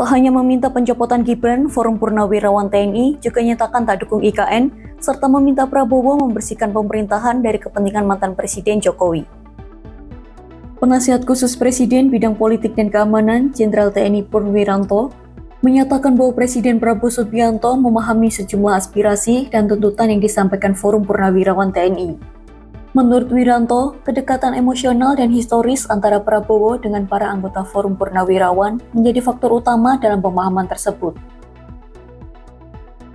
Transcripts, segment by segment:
Tak hanya meminta pencopotan Gibran, Forum Purnawirawan TNI juga nyatakan tak dukung IKN, serta meminta Prabowo membersihkan pemerintahan dari kepentingan mantan Presiden Jokowi. Penasihat khusus Presiden bidang politik dan keamanan, Jenderal TNI Purwiranto, menyatakan bahwa Presiden Prabowo Subianto memahami sejumlah aspirasi dan tuntutan yang disampaikan Forum Purnawirawan TNI. Menurut Wiranto, kedekatan emosional dan historis antara Prabowo dengan para anggota Forum Purnawirawan menjadi faktor utama dalam pemahaman tersebut.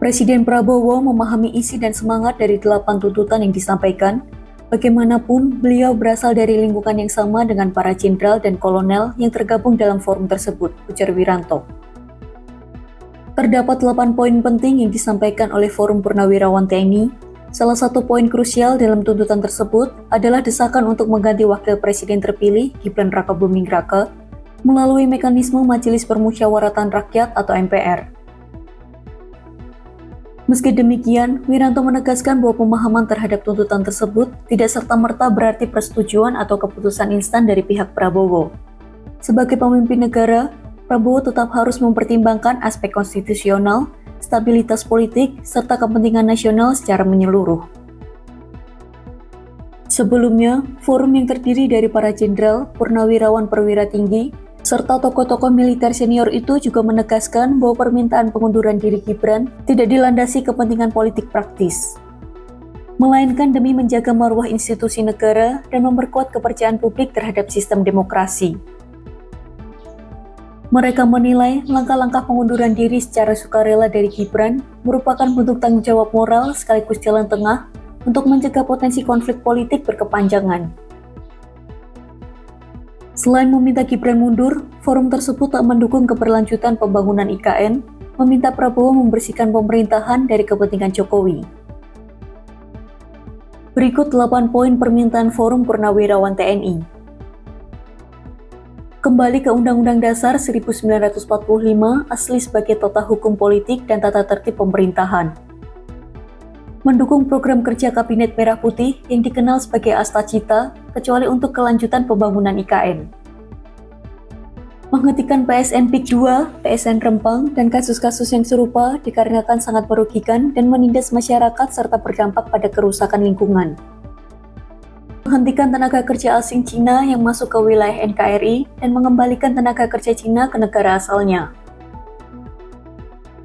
Presiden Prabowo memahami isi dan semangat dari 8 tuntutan yang disampaikan. Bagaimanapun, beliau berasal dari lingkungan yang sama dengan para jenderal dan kolonel yang tergabung dalam forum tersebut, ujar Wiranto. Terdapat 8 poin penting yang disampaikan oleh Forum Purnawirawan TNI. Salah satu poin krusial dalam tuntutan tersebut adalah desakan untuk mengganti Wakil Presiden terpilih Gibran Rakabuming Raka melalui mekanisme Majelis Permusyawaratan Rakyat atau MPR. Meski demikian, Wiranto menegaskan bahwa pemahaman terhadap tuntutan tersebut tidak serta-merta berarti persetujuan atau keputusan instan dari pihak Prabowo. Sebagai pemimpin negara, Prabowo tetap harus mempertimbangkan aspek konstitusional, stabilitas politik, serta kepentingan nasional secara menyeluruh. Sebelumnya, forum yang terdiri dari para jenderal, purnawirawan perwira tinggi, serta tokoh-tokoh militer senior itu juga menegaskan bahwa permintaan pengunduran diri Gibran tidak dilandasi kepentingan politik praktis, melainkan demi menjaga marwah institusi negara dan memperkuat kepercayaan publik terhadap sistem demokrasi. Mereka menilai langkah-langkah pengunduran diri secara sukarela dari Gibran merupakan bentuk tanggung jawab moral sekaligus jalan tengah untuk mencegah potensi konflik politik berkepanjangan. Selain meminta Gibran mundur, forum tersebut tak mendukung keberlanjutan pembangunan IKN, meminta Prabowo membersihkan pemerintahan dari kepentingan Jokowi. Berikut 8 poin permintaan Forum Purnawirawan TNI. Kembali ke Undang-Undang Dasar 1945 asli sebagai tata hukum politik dan tata tertib pemerintahan. Mendukung program kerja Kabinet Merah Putih yang dikenal sebagai Astacita, kecuali untuk kelanjutan pembangunan IKN. Menghentikan PSN PIK 2, PSN Rempang, dan kasus-kasus yang serupa dikarenakan sangat merugikan dan menindas masyarakat serta berdampak pada kerusakan lingkungan. Menghentikan tenaga kerja asing Cina yang masuk ke wilayah NKRI dan mengembalikan tenaga kerja Cina ke negara asalnya.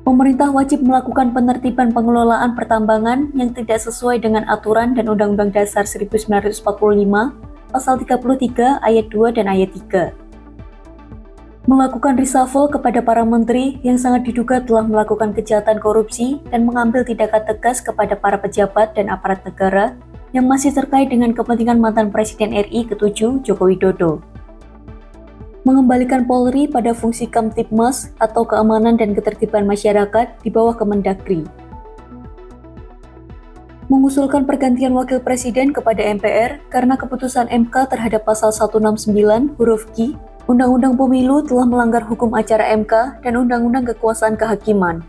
Pemerintah wajib melakukan penertiban pengelolaan pertambangan yang tidak sesuai dengan aturan dan Undang-Undang Dasar 1945, Pasal 33, Ayat 2 dan Ayat 3. Melakukan reshuffle kepada para menteri yang sangat diduga telah melakukan kejahatan korupsi dan mengambil tindakan tegas kepada para pejabat dan aparat negara yang masih terkait dengan kepentingan mantan Presiden RI ke-7 Joko Widodo. Mengembalikan Polri pada fungsi Kamtibmas atau keamanan dan ketertiban masyarakat di bawah Kemendagri. Mengusulkan pergantian Wakil Presiden kepada MPR karena keputusan MK terhadap Pasal 169 huruf Q Undang-Undang Pemilu telah melanggar hukum acara MK dan Undang-Undang Kekuasaan Kehakiman.